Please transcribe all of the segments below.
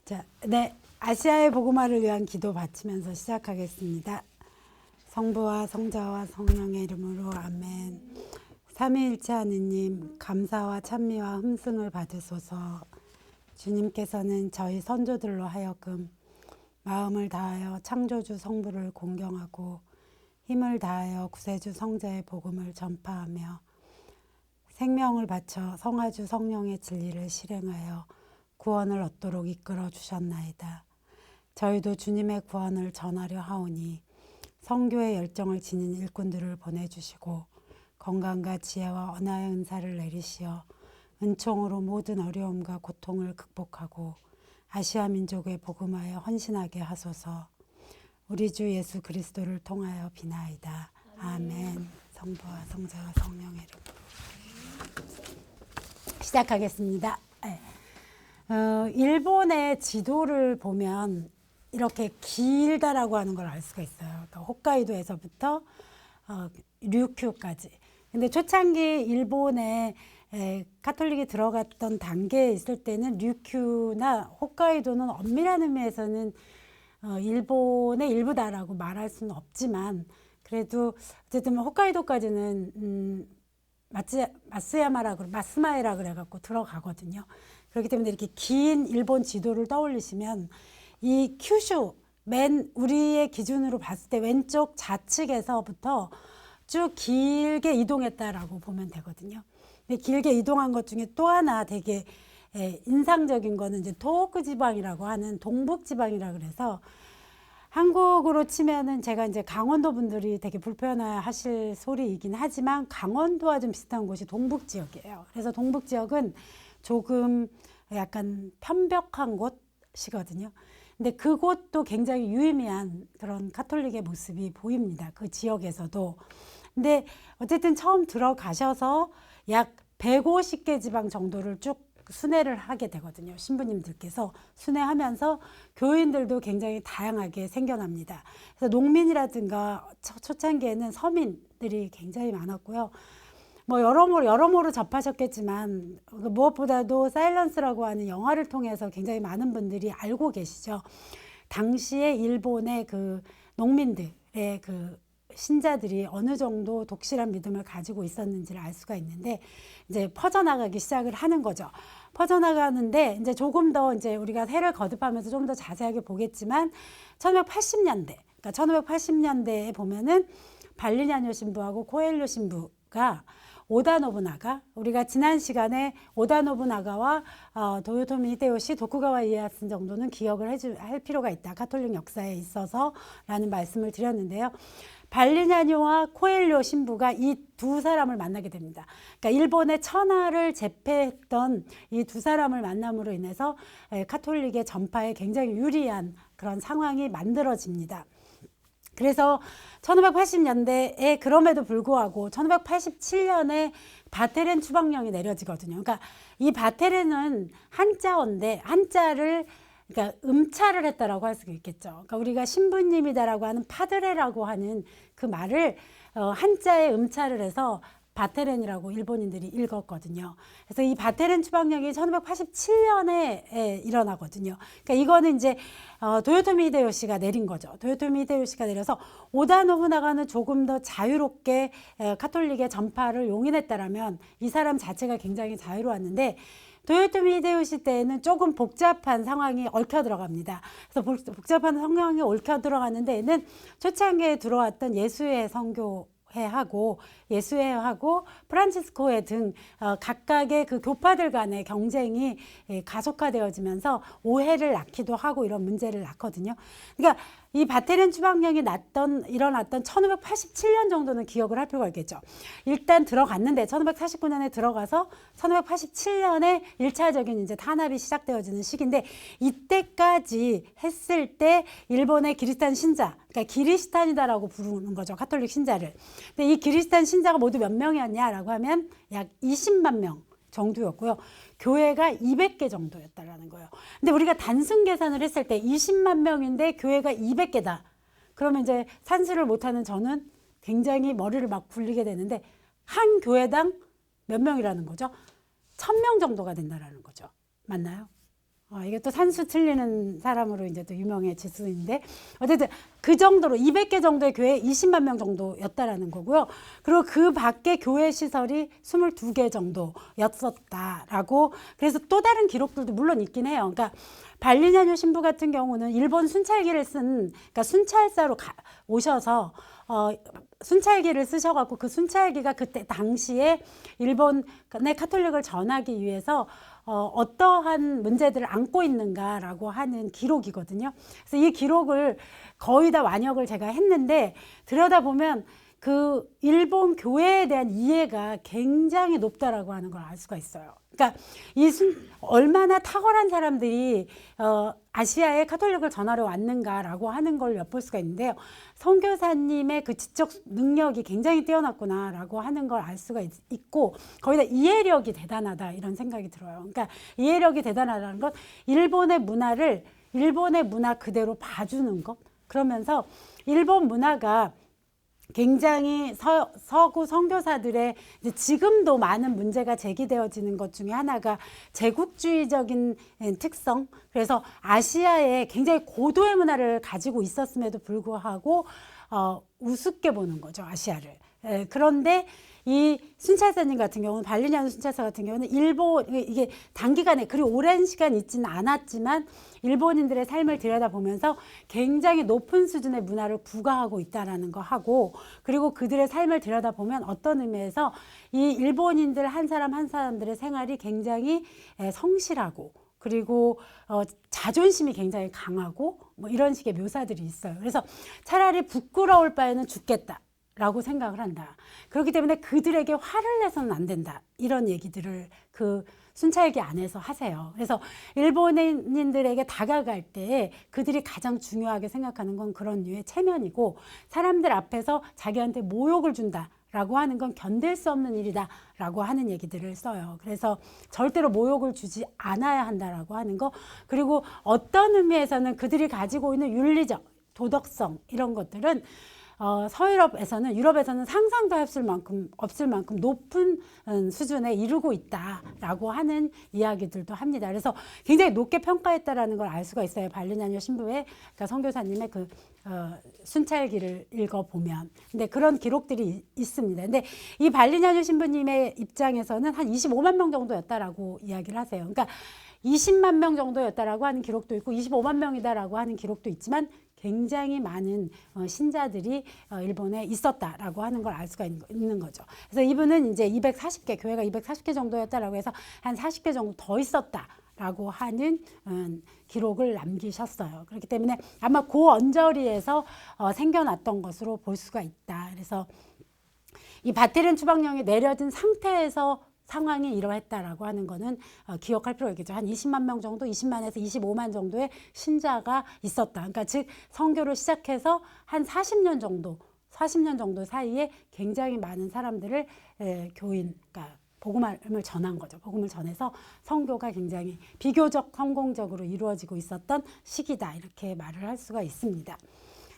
자, 네, 아시아의 복음화를 위한 기도 바치면서 시작하겠습니다. 성부와 성자와 성령의 이름으로 아멘. 삼위일체 하느님, 감사와 찬미와 흠승을 받으소서. 주님께서는 저희 선조들로 하여금 마음을 다하여 창조주 성부를 공경하고 힘을 다하여 구세주 성자의 복음을 전파하며 생명을 바쳐 성화주 성령의 진리를 실행하여 구원을 얻도록 이끌어 주셨나이다. 저희도 주님의 구원을 전하려 하오니 성교의 열정을 지닌 일꾼들을 보내주시고 건강과 지혜와 언화의 은사를 내리시어 은총으로 모든 어려움과 고통을 극복하고 아시아 민족의 복음화에 헌신하게 하소서. 우리 주 예수 그리스도를 통하여 비나이다. 아멘. 성부와 성자와 성령의 이름으로 시작하겠습니다. 일본의 지도를 보면 이렇게 길다라고 하는 걸 알 수가 있어요. 그러니까 홋카이도에서부터 류큐까지. 근데 초창기 일본에 카톨릭이 들어갔던 단계에 있을 때는 류큐나 홋카이도는 엄밀한 의미에서는 일본의 일부다라고 말할 수는 없지만 그래도 어쨌든 홋카이도까지는 마스마에라 그래갖고 들어가거든요. 그렇기 때문에 이렇게 긴 일본 지도를 떠올리시면 이 큐슈 맨 우리의 기준으로 봤을 때 왼쪽 좌측에서부터 쭉 길게 이동했다라고 보면 되거든요. 근데 길게 이동한 것 중에 또 하나 되게 인상적인 거는 이제 토호쿠 지방이라고 하는 동북 지방이라 그래서 한국으로 치면은 제가 이제 강원도 분들이 되게 불편해하실 소리이긴 하지만 강원도와 좀 비슷한 곳이 동북 지역이에요. 그래서 동북 지역은 조금 약간 편벽한 곳이거든요. 근데 그곳도 굉장히 유의미한 그런 카톨릭의 모습이 보입니다. 그 지역에서도. 근데 어쨌든 처음 들어가셔서 약 150개 지방 정도를 쭉 순회를 하게 되거든요. 신부님들께서 순회하면서 교인들도 굉장히 다양하게 생겨납니다. 그래서 농민이라든가 초창기에는 서민들이 굉장히 많았고요. 뭐 여러모로 접하셨겠지만 무엇보다도 사일런스라고 하는 영화를 통해서 굉장히 많은 분들이 알고 계시죠. 당시에 일본의 그 농민들의 그 신자들이 어느 정도 독실한 믿음을 가지고 있었는지를 알 수가 있는데 이제 퍼져나가기 시작을 하는 거죠. 퍼져나가는데 이제 조금 더 이제 우리가 해를 거듭하면서 좀 더 자세하게 보겠지만 1980년대, 그러니까 1580년대에 보면은 발리냐뇨 신부하고 코엘료 신부가 오다 노부나가, 우리가 지난 시간에 오다 노부나가와 도요토미 히데요시, 도쿠가와 이에야스 정도는 기억을 할 필요가 있다. 카톨릭 역사에 있어서 라는 말씀을 드렸는데요. 발리냐뇨와 코엘료 신부가 이 두 사람을 만나게 됩니다. 그러니까 일본의 천하를 제패했던 이 두 사람을 만남으로 인해서 카톨릭의 전파에 굉장히 유리한 그런 상황이 만들어집니다. 그래서 1580년대에 그럼에도 불구하고 1587년에 바테렌 추방령이 내려지거든요. 그러니까 이 바테렌은 한자어인데 한자를 그러니까 음차를 했다라고 할 수가 있겠죠. 그러니까 우리가 신부님이다라고 하는 파드레라고 하는 그 말을 한자에 음차를 해서 바테렌이라고 일본인들이 읽었거든요. 그래서 이 바테렌 추방령이 1587년에 일어나거든요. 그러니까 이거는 이제 도요토미 히데요시가 내린 거죠. 도요토미 히데요시가 내려서 오다 노부나가는 조금 더 자유롭게 카톨릭의 전파를 용인했다라면 이 사람 자체가 굉장히 자유로웠는데 도요토미 히데요시 때에는 조금 복잡한 상황이 얽혀 들어갑니다. 그래서 복잡한 상황이 얽혀 들어가는 데에는 초창기에 들어왔던 예수회 선교회하고 예수회하고 프란치스코회 등 각각의 그 교파들 간의 경쟁이 가속화되어지면서 오해를 낳기도 하고 이런 문제를 낳거든요. 그러니까 이 바테렌 추방령이 일어났던 1587년 정도는 기억을 할 필요가 있겠죠. 일단 들어갔는데 1549년에 들어가서 1587년에 1차적인 이제 탄압이 시작되어지는 시기인데 이때까지 했을 때 일본의 기리스탄 신자, 그러니까 기리스탄이다라고 부르는 거죠. 카톨릭 신자를. 근데 이 기리스탄 신자가 모두 몇 명이었냐라고 하면 약 20만 명 정도였고요. 교회가 200개 정도였다라는 거예요. 근데 우리가 단순 계산을 했을 때 20만 명인데 교회가 200개다. 그러면 이제 산수를 못하는 저는 굉장히 머리를 막 굴리게 되는데 한 교회당 몇 명이라는 거죠? 1000명 정도가 된다라는 거죠. 맞나요? 이게 또 산수 틀리는 사람으로 이제 또 유명해질 수 있는데, 어쨌든 그 정도로 200개 정도의 교회 20만 명 정도였다라는 거고요. 그리고 그 밖에 교회 시설이 22개 정도였었다라고. 그래서 또 다른 기록들도 물론 있긴 해요. 그러니까 발리냐뇨 신부 같은 경우는 일본 순찰기를 그러니까 순찰사로 오셔서 순찰기를 쓰셔갖고 그 순찰기가 그때 당시에 일본의 카톨릭을 전하기 위해서 어떠한 문제들을 안고 있는가라고 하는 기록이거든요. 그래서 이 기록을 거의 다 완역을 제가 했는데, 들여다보면 그 일본 교회에 대한 이해가 굉장히 높다라고 하는 걸 알 수가 있어요. 그러니까 얼마나 탁월한 사람들이 아시아에 카톨릭을 전하러 왔는가라고 하는 걸 엿볼 수가 있는데요. 선교사님의 그 지적 능력이 굉장히 뛰어났구나라고 하는 걸 알 수가 있고, 거기다 이해력이 대단하다 이런 생각이 들어요. 그러니까 이해력이 대단하다는 건 일본의 문화 그대로 봐주는 것. 그러면서 일본 문화가 굉장히 서구 선교사들의 이제 지금도 많은 문제가 제기되어지는 것 중에 하나가 제국주의적인 특성. 그래서 아시아에 굉장히 고도의 문화를 가지고 있었음에도 불구하고 우습게 보는 거죠, 아시아를. 그런데 이 순찰사님 같은 경우는, 발리냐노 순찰사 같은 경우는 이게 단기간에, 그리고 오랜 시간 있지는 않았지만 일본인들의 삶을 들여다보면서 굉장히 높은 수준의 문화를 부과하고 있다라는 거 하고, 그리고 그들의 삶을 들여다보면 어떤 의미에서 이 일본인들 한 사람 한 사람들의 생활이 굉장히 성실하고, 그리고 자존심이 굉장히 강하고, 뭐 이런 식의 묘사들이 있어요. 그래서 차라리 부끄러울 바에는 죽겠다라고 생각을 한다. 그렇기 때문에 그들에게 화를 내서는 안 된다, 이런 얘기들을 그 순찰기 안에서 하세요. 그래서 일본인들에게 다가갈 때 그들이 가장 중요하게 생각하는 건 그런 류의 체면이고, 사람들 앞에서 자기한테 모욕을 준다라고 하는 건 견딜 수 없는 일이다라고 하는 얘기들을 써요. 그래서 절대로 모욕을 주지 않아야 한다라고 하는 거, 그리고 어떤 의미에서는 그들이 가지고 있는 윤리적, 도덕성 이런 것들은 유럽에서는 상상도 없을 만큼 높은 수준에 이르고 있다라고 하는 이야기들도 합니다. 그래서 굉장히 높게 평가했다라는 걸 알 수가 있어요. 발리냐뇨 신부의, 그러니까 선교사님의 그 순찰기를 읽어보면. 근데 그런 기록들이 있습니다. 근데 이 발리냐뇨 신부님의 입장에서는 한 25만 명 정도였다라고 이야기를 하세요. 그러니까 20만 명 정도였다라고 하는 기록도 있고 25만 명이다라고 하는 기록도 있지만, 굉장히 많은 신자들이 일본에 있었다라고 하는 걸 알 수가 있는 거죠. 그래서 이분은 이제 교회가 240개 정도였다라고 해서 한 40개 정도 더 있었다라고 하는 기록을 남기셨어요. 그렇기 때문에 아마 그 언저리에서 생겨났던 것으로 볼 수가 있다. 그래서 이 바티렌 추방령이 내려진 상태에서 상황이 이러했다라고 하는 거는 기억할 필요가 있겠죠. 한 20만 명 정도, 20만에서 25만 정도의 신자가 있었다. 그러니까 즉 선교를 시작해서 한 40년 정도 사이에 굉장히 많은 사람들을 그러니까 복음을 전한 거죠. 복음을 전해서 선교가 굉장히 비교적 성공적으로 이루어지고 있었던 시기다, 이렇게 말을 할 수가 있습니다.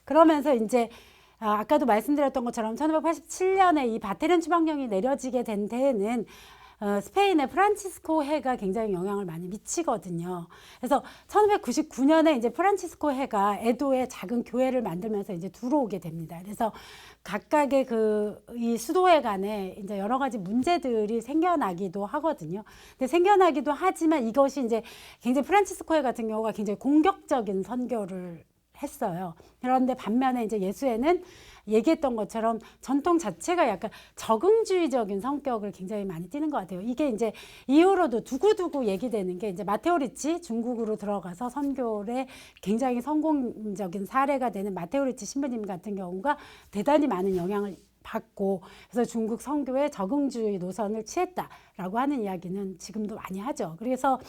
그러면서 이제 아까도 말씀드렸던 것처럼 1587년에 이 바티렌 추방령이 내려지게 된 데에는 스페인의 프란치스코 해가 굉장히 영향을 많이 미치거든요. 그래서 1599년에 이제 프란치스코 해가 에도에 작은 교회를 만들면서 이제 들어오게 됩니다. 그래서 각각의 이 수도회 간에 이제 여러 가지 문제들이 생겨나기도 하거든요. 근데 생겨나기도 하지만 이것이 이제 굉장히 프란치스코 해 같은 경우가 굉장히 공격적인 선교를 했어요. 그런데 반면에 이제 예수회는 얘기했던 것처럼 전통 자체가 약간 적응주의적인 성격을 굉장히 많이 띠는 것 같아요. 이게 이제 이후로도 두고두고 얘기되는 게, 이제 마테오 리치, 중국으로 들어가서 선교에 굉장히 성공적인 사례가 되는 마테오 리치 신부님 같은 경우가 대단히 많은 영향을 받고, 그래서 중국 선교에 적응주의 노선을 취했다라고 하는 이야기는 지금도 많이 하죠. 그래서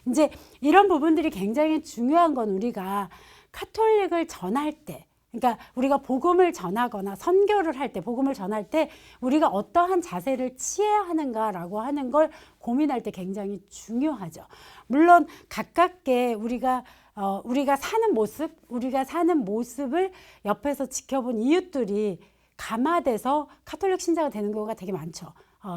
이제 이런 부분들이 굉장히 중요한 건, 우리가 카톨릭을 전할 때, 그러니까 우리가 복음을 전하거나 선교를 할 때, 복음을 전할 때 우리가 어떠한 자세를 취해야 하는가라고 하는 걸 고민할 때 굉장히 중요하죠. 물론 가깝게 우리가 사는 모습을 옆에서 지켜본 이웃들이 감화돼서 카톨릭 신자가 되는 경우가 되게 많죠.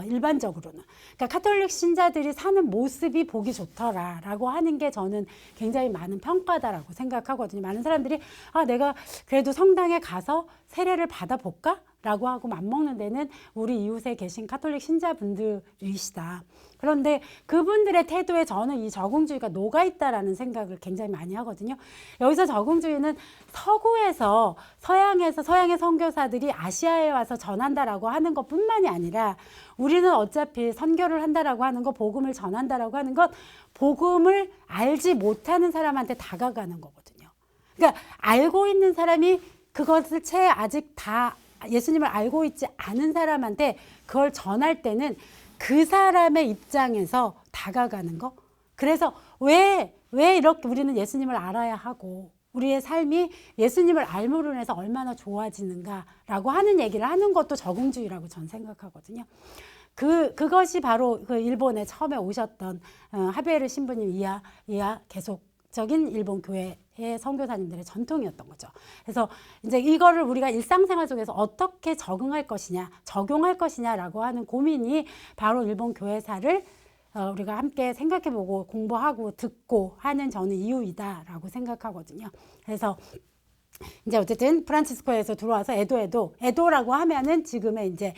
일반적으로는. 그러니까 카톨릭 신자들이 사는 모습이 보기 좋더라라고 하는 게 저는 굉장히 많은 평가다라고 생각하거든요. 많은 사람들이 내가 그래도 성당에 가서 세례를 받아볼까? 라고 하고 맘먹는 데는 우리 이웃에 계신 카톨릭 신자분들이시다. 그런데 그분들의 태도에 저는 이 적응주의가 녹아있다라는 생각을 굉장히 많이 하거든요. 여기서 적응주의는 서구에서 서양의 선교사들이 아시아에 와서 전한다라고 하는 것뿐만이 아니라 우리는 어차피 선교를 한다라고 하는 것, 복음을 전한다라고 하는 것, 복음을 알지 못하는 사람한테 다가가는 거거든요. 그러니까 알고 있는 사람이 그것을 아직 다 예수님을 알고 있지 않은 사람한테 그걸 전할 때는 그 사람의 입장에서 다가가는 거. 그래서 왜 이렇게 우리는 예수님을 알아야 하고 우리의 삶이 예수님을 알므로 인해서 얼마나 좋아지는가라고 하는 얘기를 하는 것도 적응주의라고 전 생각하거든요. 그것이 바로 그 일본에 처음에 오셨던 하베르 신부님 이하 계속적인 일본 교회의 선교사님들의 전통이었던 거죠. 그래서 이제 이거를 우리가 일상생활 속에서 어떻게 적용할 것이냐라고 하는 고민이 바로 일본 교회사를 우리가 함께 생각해보고 공부하고 듣고 하는 저는 이유이다라고 생각하거든요. 그래서 이제 어쨌든 프란치스코에서 들어와서 에도라고 하면은 지금의 이제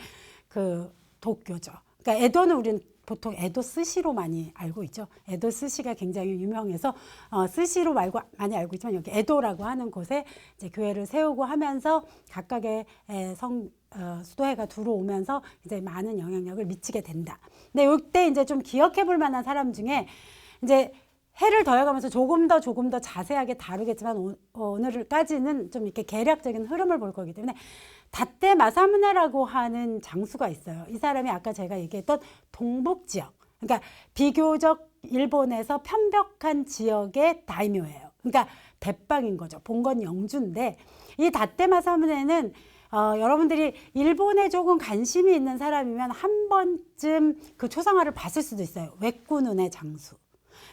그 도쿄죠. 그러니까 에도는 우리는 보통 에도 스시로 많이 알고 있죠. 에도 스시가 굉장히 유명해서 스시로 말고 많이 알고 있지만 여기 에도라고 하는 곳에 이제 교회를 세우고 하면서 각각의 수도회가 들어오면서 이제 많은 영향력을 미치게 된다. 근데 이때 이제 좀 기억해 볼 만한 사람 중에 이제 해를 더해가면서 조금 더 자세하게 다루겠지만 오늘까지는 좀 이렇게 개략적인 흐름을 볼 거기 때문에 다떼 마사무네라고 하는 장수가 있어요. 이 사람이 아까 제가 얘기했던 동북 지역, 그러니까 비교적 일본에서 편벽한 지역의 다이묘예요. 그러니까 대빵인 거죠. 본건 영주인데 이 다떼 마사무네는 여러분들이 일본에 조금 관심이 있는 사람이면 한 번쯤 그 초상화를 봤을 수도 있어요. 외꾸눈의 장수.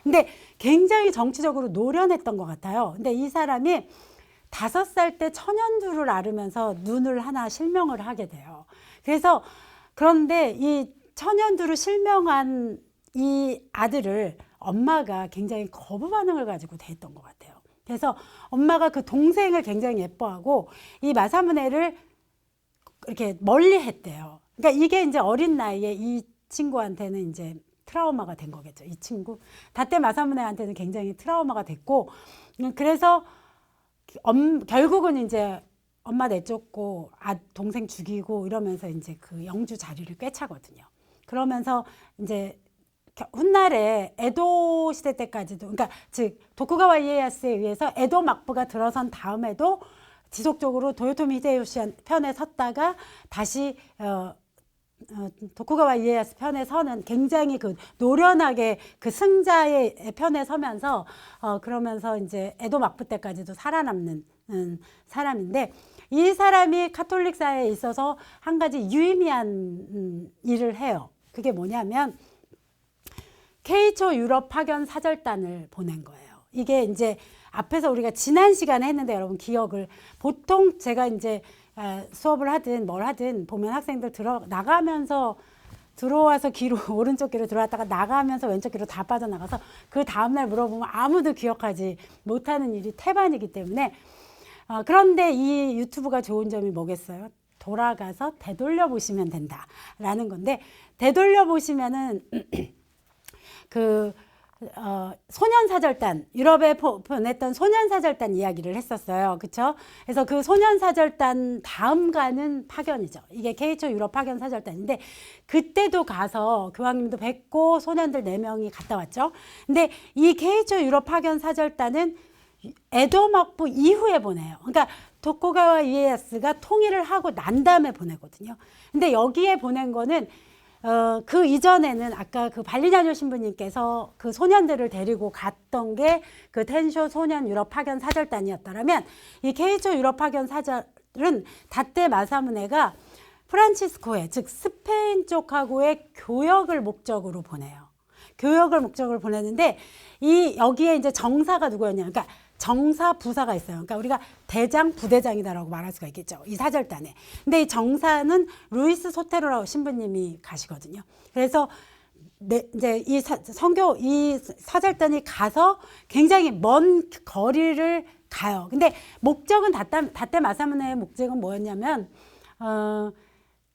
근데 굉장히 정치적으로 노련했던 것 같아요. 근데 이 사람이 5살 때 천연두를 앓으면서 눈을 하나 실명을 하게 돼요. 그런데 이 천연두를 실명한 이 아들을 엄마가 굉장히 거부 반응을 가지고 대했던 것 같아요. 그래서 엄마가 그 동생을 굉장히 예뻐하고 이 마사무네를 이렇게 멀리 했대요. 그러니까 이게 이제 어린 나이에 이 친구한테는 이제 트라우마가 된 거겠죠. 이 친구. 다떼 마사무네한테는 굉장히 트라우마가 됐고, 그래서 결국은 이제 엄마 내쫓고 동생 죽이고 이러면서 이제 그 영주 자리를 꿰차거든요. 그러면서 이제 훗날에 에도 시대 때까지도, 그러니까 즉 도쿠가와 이에야스에 의해서 에도 막부가 들어선 다음에도 지속적으로 도요토미 히데요시 편에 섰다가 다시 도쿠가와 이에야스 편에 서는 굉장히 그 노련하게 그 승자의 편에 서면서 그러면서 이제 에도 막부 때까지도 살아남는 사람인데, 이 사람이 카톨릭사에 있어서 한 가지 유의미한 일을 해요. 그게 뭐냐면 K초 유럽 파견 사절단을 보낸 거예요. 이게 이제 앞에서 우리가 지난 시간에 했는데 여러분 기억을, 보통 제가 이제 수업을 하든 뭘 하든 보면 학생들 나가면서 들어와서 귀로 오른쪽 귀로 들어왔다가 나가면서 왼쪽 귀로 다 빠져나가서 그 다음날 물어보면 아무도 기억하지 못하는 일이 태반이기 때문에 그런데 이 유튜브가 좋은 점이 뭐겠어요? 돌아가서 되돌려 보시면 된다라는 건데, 되돌려 보시면은 소년사절단, 유럽에 보냈던 소년사절단 이야기를 했었어요. 그쵸? 그래서 그 소년사절단 다음가는 파견이죠. 이게 K초 유럽 파견 사절단인데, 그때도 가서 교황님도 뵙고 소년들 4명이 갔다 왔죠. 근데 이 K초 유럽 파견 사절단은 에도 막부 이후에 보내요. 그러니까 도쿠가와 이에야스가 통일을 하고 난 다음에 보내거든요. 근데 여기에 보낸 거는 그 이전에는 아까 그 발리냐뇨 신부님께서 그 소년들을 데리고 갔던 게 그 텐쇼 소년 유럽 파견 사절단이었다면, 이 K초 유럽 파견 사절은 다떼 마사무네가 프란치스코에, 즉 스페인 쪽하고의 교역을 목적으로 보내요. 교역을 목적으로 보내는데 여기에 이제 정사가 누구였냐? 그러니까 정사, 부사가 있어요. 그러니까 우리가 대장, 부대장이다라고 말할 수가 있겠죠. 이 사절단에. 근데 이 정사는 루이스 소테로라고 신부님이 가시거든요. 그래서 이제 이 이 사절단이 가서 굉장히 먼 거리를 가요. 근데 목적은 다떼 마사무네의 목적은 뭐였냐면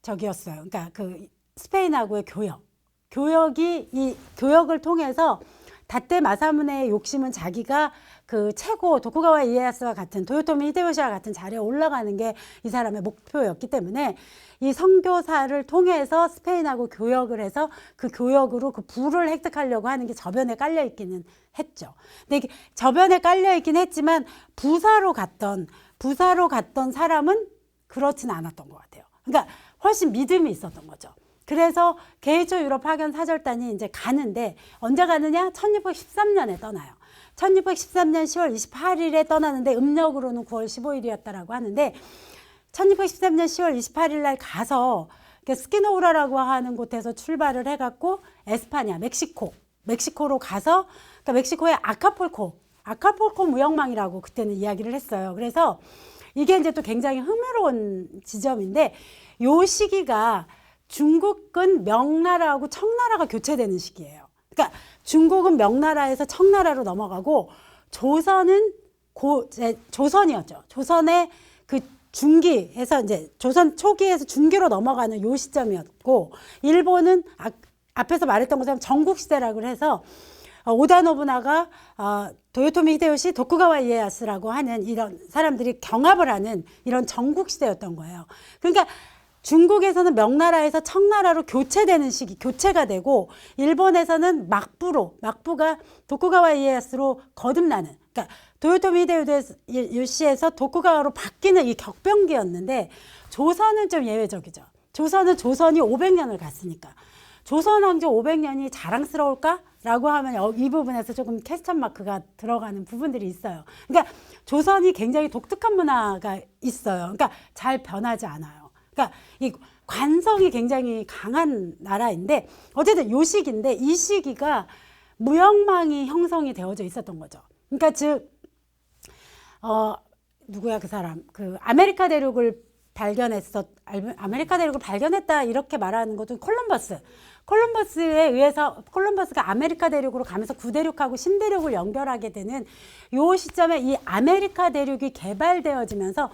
저기였어요. 그러니까 그 스페인하고의 교역이 이 교역을 통해서 다떼 마사무네의 욕심은 자기가 그 최고 도쿠가와 이에야스와 같은 도요토미 히데요시와 같은 자리에 올라가는 게 이 사람의 목표였기 때문에 이 선교사를 통해서 스페인하고 교역을 해서 그 교역으로 그 부를 획득하려고 하는 게 저변에 깔려 있기는 했죠. 근데 이게 저변에 깔려 있긴 했지만 부사로 갔던 사람은 그렇진 않았던 것 같아요. 그러니까 훨씬 믿음이 있었던 거죠. 그래서 게이초 유럽 파견 사절단이 이제 가는데 언제 가느냐? 1613년에 떠나요. 1613년 10월 28일에 떠나는데 음력으로는 9월 15일이었다라고 하는데 1613년 10월 28일 날 가서 스키노우라라고 하는 곳에서 출발을 해갖고 에스파냐, 멕시코로 가서 그러니까 멕시코의 아카폴코 무역망이라고 그때는 이야기를 했어요. 그래서 이게 이제 또 굉장히 흥미로운 지점인데 요 시기가 중국은 명나라하고 청나라가 교체되는 시기예요. 그러니까 중국은 명나라에서 청나라로 넘어가고 조선은 조선이었죠. 조선의 그 중기에서 이제 조선 초기에서 중기로 넘어가는 요 시점이었고 일본은 앞에서 말했던 것처럼 전국시대라고 해서 오다 노부나가 도요토미 히데요시 도쿠가와 이에야스라고 하는 이런 사람들이 경합을 하는 이런 전국시대였던 거예요. 그러니까 중국에서는 명나라에서 청나라로 교체되는 시기, 교체가 되고 일본에서는 막부가 도쿠가와 이에야스로 거듭나는, 그러니까 도요토미 히데요시에서 도쿠가와로 바뀌는 이 격변기였는데 조선은 좀 예외적이죠. 조선이 500년을 갔으니까. 조선 왕조 500년이 자랑스러울까라고 하면 이 부분에서 조금 퀘스천 마크가 들어가는 부분들이 있어요. 그러니까 조선이 굉장히 독특한 문화가 있어요. 그러니까 잘 변하지 않아요. 그러니까 이 관성이 굉장히 강한 나라인데 어쨌든 요 시기인데 이 시기가 무역망이 형성이 되어져 있었던 거죠. 그러니까 즉 누구야 그 사람 그 아메리카 대륙을 발견했다 이렇게 말하는 것도 콜럼버스에 의해서 콜럼버스가 아메리카 대륙으로 가면서 구대륙하고 신대륙을 연결하게 되는 요 시점에 이 아메리카 대륙이 개발되어지면서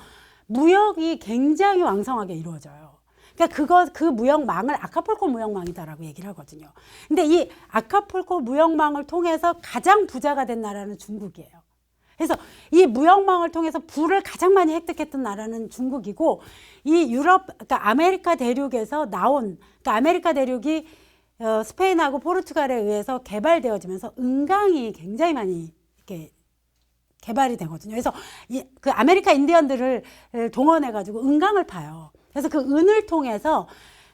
무역이 굉장히 왕성하게 이루어져요. 그러니까 그 무역망을 아카폴코 무역망이다라고 얘기를 하거든요. 근데 이 아카폴코 무역망을 통해서 가장 부자가 된 나라는 중국이에요. 그래서 이 무역망을 통해서 부를 가장 많이 획득했던 나라는 중국이고 이 그러니까 아메리카 대륙에서 그러니까 아메리카 대륙이 스페인하고 포르투갈에 의해서 개발되어지면서 은강이 굉장히 많이 이렇게 개발이 되거든요. 그래서 그 아메리카 인디언들을 동원해가지고 은강을 파요. 그래서 그 은을 통해서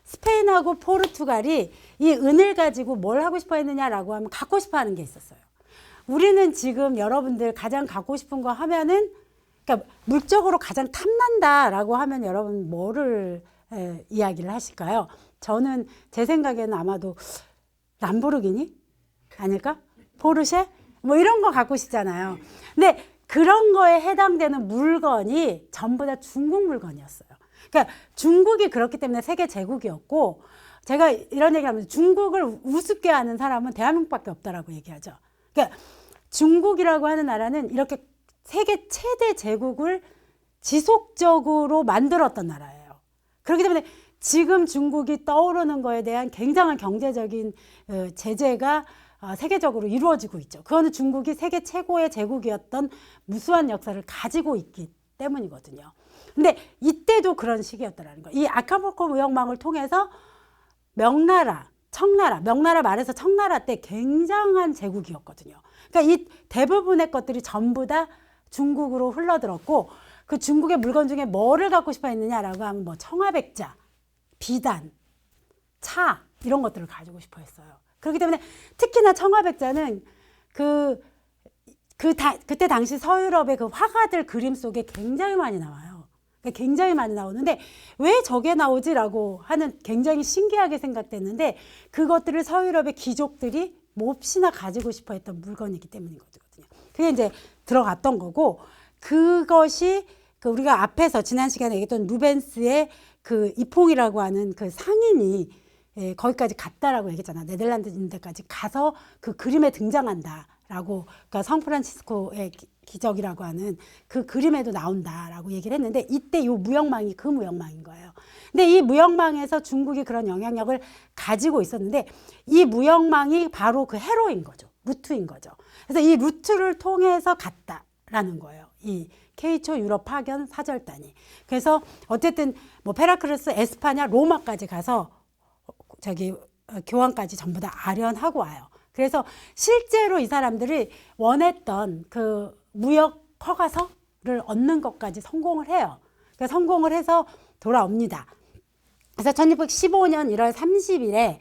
스페인하고 포르투갈이 이 은을 가지고 뭘 하고 싶어 했느냐라고 하면 갖고 싶어 하는 게 있었어요. 우리는 지금 여러분들 가장 갖고 싶은 거 하면은 그러니까 물적으로 가장 탐난다라고 하면 여러분 뭐를 이야기를 하실까요? 저는 제 생각에는 아마도 람보르기니 아닐까? 포르쉐? 뭐 이런 거 갖고 싶잖아요. 근데 그런 거에 해당되는 물건이 전부 다 중국 물건이었어요. 그러니까 중국이 그렇기 때문에 세계 제국이었고 제가 이런 얘기하면 중국을 우습게 하는 사람은 대한민국밖에 없다라고 얘기하죠. 그러니까 중국이라고 하는 나라는 이렇게 세계 최대 제국을 지속적으로 만들었던 나라예요. 그렇기 때문에 지금 중국이 떠오르는 거에 대한 굉장한 경제적인 제재가 세계적으로 이루어지고 있죠. 그거는 중국이 세계 최고의 제국이었던 무수한 역사를 가지고 있기 때문이거든요. 근데 이때도 그런 시기였다라는 거예요. 이 아카폴코 무역망을 통해서 명나라 말해서 청나라 때 굉장한 제국이었거든요. 그러니까 이 대부분의 것들이 전부 다 중국으로 흘러들었고 그 중국의 물건 중에 뭐를 갖고 싶어 했느냐라고 하면 뭐 청화백자, 비단, 차 이런 것들을 가지고 싶어 했어요. 그렇기 때문에 특히나 청화백자는 그때 당시 서유럽의 그 화가들 그림 속에 굉장히 많이 나와요. 굉장히 많이 나오는데 왜 저게 나오지라고 하는 굉장히 신기하게 생각됐는데 그것들을 서유럽의 귀족들이 몹시나 가지고 싶어 했던 물건이기 때문인 거거든요. 그게 이제 들어갔던 거고, 그것이 그 우리가 앞에서 지난 시간에 얘기했던 루벤스의 그 이퐁이라고 하는 그 상인이 거기까지 갔다라고 얘기했잖아. 네덜란드인데까지 가서 그 그림에 등장한다라고, 그러니까 성프란치스코의 기적이라고 하는 그 그림에도 나온다라고 얘기를 했는데, 이때 이 무역망이 그 무역망인 거예요. 근데 이 무역망에서 중국이 그런 영향력을 가지고 있었는데, 이 무역망이 바로 그 회로인 거죠. 루트인 거죠. 그래서 이 루트를 통해서 갔다라는 거예요. 이 K초 유럽 파견 사절단이. 그래서 어쨌든 뭐 페라클루스, 에스파냐, 로마까지 가서 교황까지 전부 다 아련하고 와요. 그래서 실제로 이 사람들이 원했던 그 무역 허가서를 얻는 것까지 성공을 해요. 그러니까 성공을 해서 돌아옵니다. 그래서 1615년 1월 30일에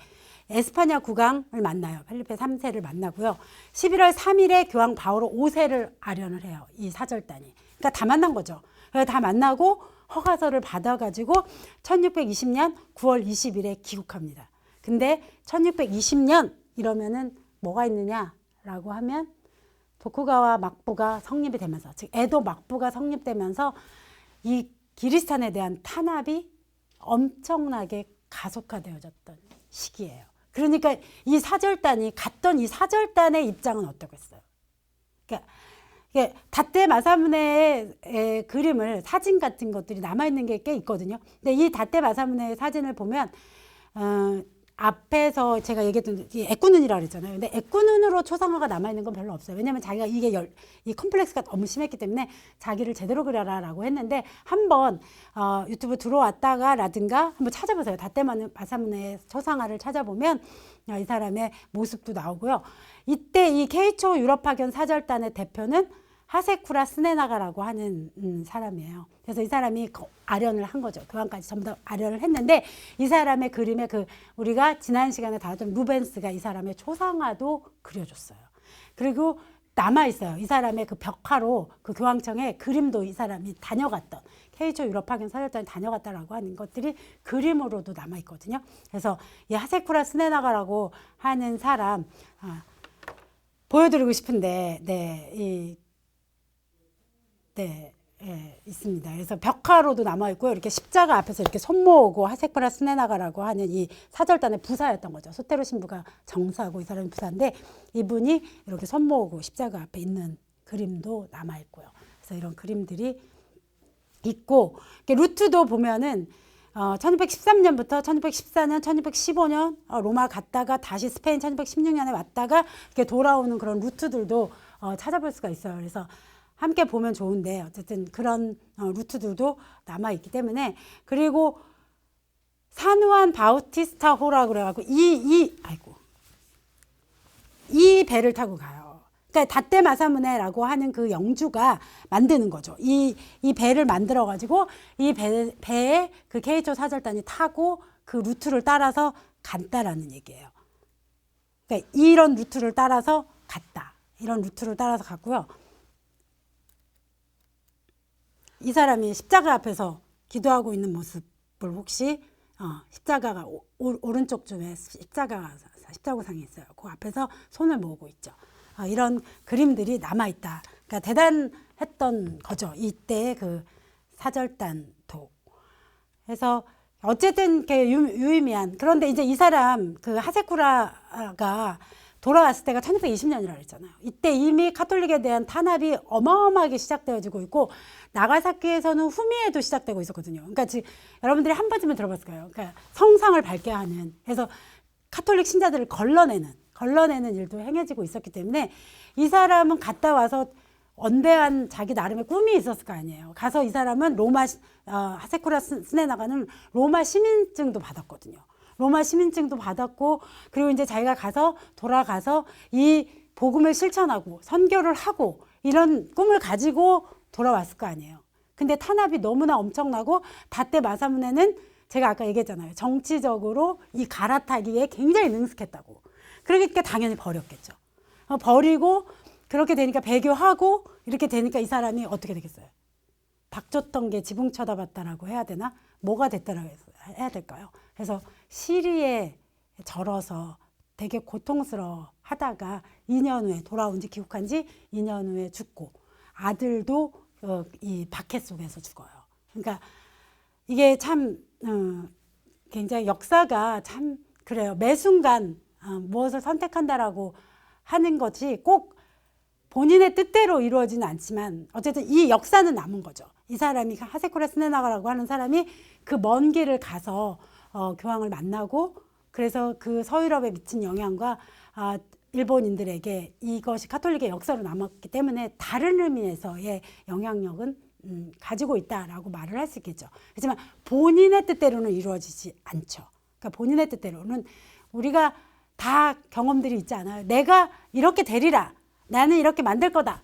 에스파냐 국왕을 만나요. 펠리페 3세를 만나고요. 11월 3일에 교황 바오로 5세를 아련을 해요. 이 사절단이. 그러니까 다 만난 거죠. 다 만나고 허가서를 받아가지고 1620년 9월 20일에 귀국합니다. 근데 1620년 이러면은 뭐가 있느냐라고 하면 도쿠가와 막부가 성립이 되면서, 즉 에도 막부가 성립되면서 이 기리스탄에 대한 탄압이 엄청나게 가속화되어졌던 시기예요. 그러니까 이 사절단이 갔던 이 사절단의 입장은 어떠겠어요? 그러니까 다떼 마사무네의 그림을, 사진 같은 것들이 남아있는 게 꽤 있거든요. 근데 이 다떼 마사무네의 사진을 보면 앞에서 제가 얘기했던 이 애꾸눈이라고 그랬잖아요. 근데 애꾸눈으로 초상화가 남아있는 건 별로 없어요. 왜냐면 자기가 이 컴플렉스가 너무 심했기 때문에 자기를 제대로 그려라 라고 했는데, 한번 유튜브 들어왔다가 라든가 한번 찾아보세요. 다떼 마사무네의 초상화를 찾아보면 이 사람의 모습도 나오고요. 이때 이 K초 유럽 파견 사절단의 대표는 하세쿠라 스네나가라고 하는 사람이에요. 그래서 이 사람이 아련을 한 거죠. 교황까지 전부 다 아련을 했는데, 이 사람의 그림에 우리가 지난 시간에 다뤘던 루벤스가 이 사람의 초상화도 그려줬어요. 그리고 남아있어요. 이 사람의 그 벽화로 그 교황청에 그림도 이 사람이 다녀갔던, K초 유럽 파견 사절단이 다녀갔다라고 하는 것들이 그림으로도 남아있거든요. 그래서 이 하세쿠라 스네나가라고 하는 사람 보여드리고 싶은데, 있습니다. 그래서 벽화로도 남아있고요. 이렇게 십자가 앞에서 이렇게 손 모으고 하세쿠라 스네나가라고 하는 이 사절단의 부사였던 거죠. 소테로 신부가 정사고 이 사람이 부사인데, 이분이 이렇게 손 모으고 십자가 앞에 있는 그림도 남아있고요. 그래서 이런 그림들이 있고, 루트도 보면은 1613년부터 1614년, 1615년 로마 갔다가 다시 스페인 1616년에 왔다가 이렇게 돌아오는 그런 루트들도 찾아볼 수가 있어요. 그래서 함께 보면 좋은데, 어쨌든 그런 루트들도 남아있기 때문에. 그리고 산후안 바우티스타호라고 그래가지고 이 배를 타고 가요. 그러니까 다떼 마사무네라고 하는 그 영주가 만드는 거죠. 이 배를 만들어가지고 이 배에 그 K초 사절단이 타고 그 루트를 따라서 간다라는 얘기예요. 그러니까 이런 루트를 따라서 갔다. 이런 루트를 따라서 갔고요. 이 사람이 십자가 앞에서 기도하고 있는 모습을 혹시 십자가가 오른쪽 쪽에 십자가상이 있어요. 그 앞에서 손을 모으고 있죠. 이런 그림들이 남아있다. 그러니까 대단했던 거죠. 이때의 그 사절단도. 그래서 어쨌든 유의미한. 그런데 이제 이 사람 그 하세쿠라가 돌아왔을 때가 1620년이라고 했잖아요. 이때 이미 카톨릭에 대한 탄압이 어마어마하게 시작되어지고 있고, 나가사키에서는 후미에도 시작되고 있었거든요. 그러니까 여러분들이 한 번쯤은 들어봤을 거예요. 그러니까 성상을 밟게 하는, 그래서 카톨릭 신자들을 걸러내는 일도 행해지고 있었기 때문에, 이 사람은 갔다 와서 원대한 자기 나름의 꿈이 있었을 거 아니에요. 가서 이 사람은 하세쿠라 스네나가는 로마 시민증도 받았거든요. 로마 시민증도 받았고, 그리고 이제 자기가 돌아가서 이 복음을 실천하고 선교를 하고 이런 꿈을 가지고 돌아왔을 거 아니에요. 근데 탄압이 너무나 엄청나고, 다떼 마사무네는 제가 아까 얘기했잖아요. 정치적으로 이 갈아타기에 굉장히 능숙했다고. 그러니까 당연히 버렸겠죠. 버리고 그렇게 되니까 배교하고 이렇게 되니까 이 사람이 어떻게 되겠어요? 박줬던 게 지붕 쳐다봤다라고 해야 되나? 뭐가 됐다라고 해야 될까요? 그래서 시리에 절어서 되게 고통스러워 하다가 2년 후에 귀국한 지 2년 후에 죽고, 아들도 이 박해 속에서 죽어요. 그러니까 이게 참 굉장히 역사가 참 그래요. 매 순간 무엇을 선택한다라고 하는 것이 꼭 본인의 뜻대로 이루어지는 않지만 어쨌든 이 역사는 남은 거죠. 이 사람이 하세쿠라 스네나가라고 하는 사람이 그 먼 길을 가서 교황을 만나고 그래서 그 서유럽에 미친 영향과 일본인들에게 이것이 가톨릭의 역사로 남았기 때문에 다른 의미에서의 영향력은 가지고 있다라고 말을 할 수 있겠죠. 하지만 본인의 뜻대로는 이루어지지 않죠. 그러니까 본인의 뜻대로는 우리가 다 경험들이 있지 않아요. 내가 이렇게 되리라. 나는 이렇게 만들 거다.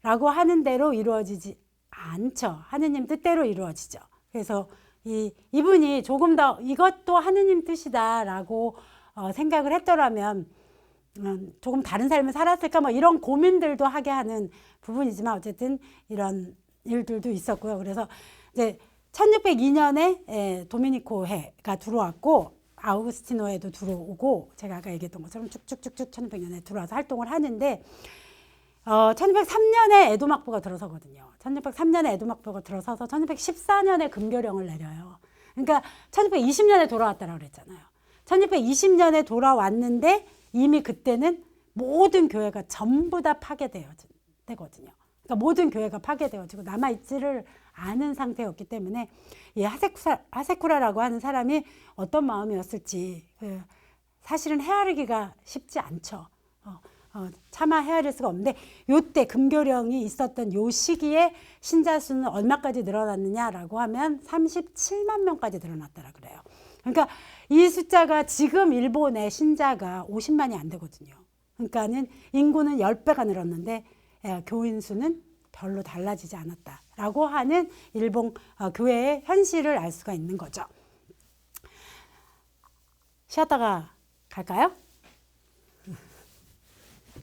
라고 하는 대로 이루어지지 않죠. 하느님 뜻대로 이루어지죠. 그래서 이분이 조금 더 이것도 하느님 뜻이다라고 생각을 했더라면 조금 다른 삶을 살았을까 뭐 이런 고민들도 하게 하는 부분이지만 어쨌든 이런 일들도 있었고요. 그래서 이제 1602년에 도미니코회가 들어왔고 아우구스티노회도 들어오고 제가 아까 얘기했던 것처럼 쭉쭉쭉쭉 1600년에 들어와서 활동을 하는데 1603년에 에도막보가 들어서거든요. 1603년에 에도막보가 들어서서 1614년에 금교령을 내려요. 그러니까 1620년에 돌아왔다라고 그랬잖아요. 1620년에 돌아왔는데 이미 그때는 모든 교회가 전부 다 파괴되거든요. 그러니까 모든 교회가 파괴되어지고 남아있지를 않은 상태였기 때문에 이 하세쿠라라고 하는 사람이 어떤 마음이었을지 사실은 헤아리기가 쉽지 않죠. 차마 헤아릴 수가 없는데 요때 금교령이 있었던 요 시기에 신자 수는 얼마까지 늘어났느냐라고 하면 37만 명까지 늘어났다라 그래요. 그러니까 이 숫자가 지금 일본의 신자가 50만이 안 되거든요. 그러니까는 인구는 10배가 늘었는데 교인 수는 별로 달라지지 않았다라고 하는 일본 교회의 현실을 알 수가 있는 거죠. 쉬었다가 갈까요?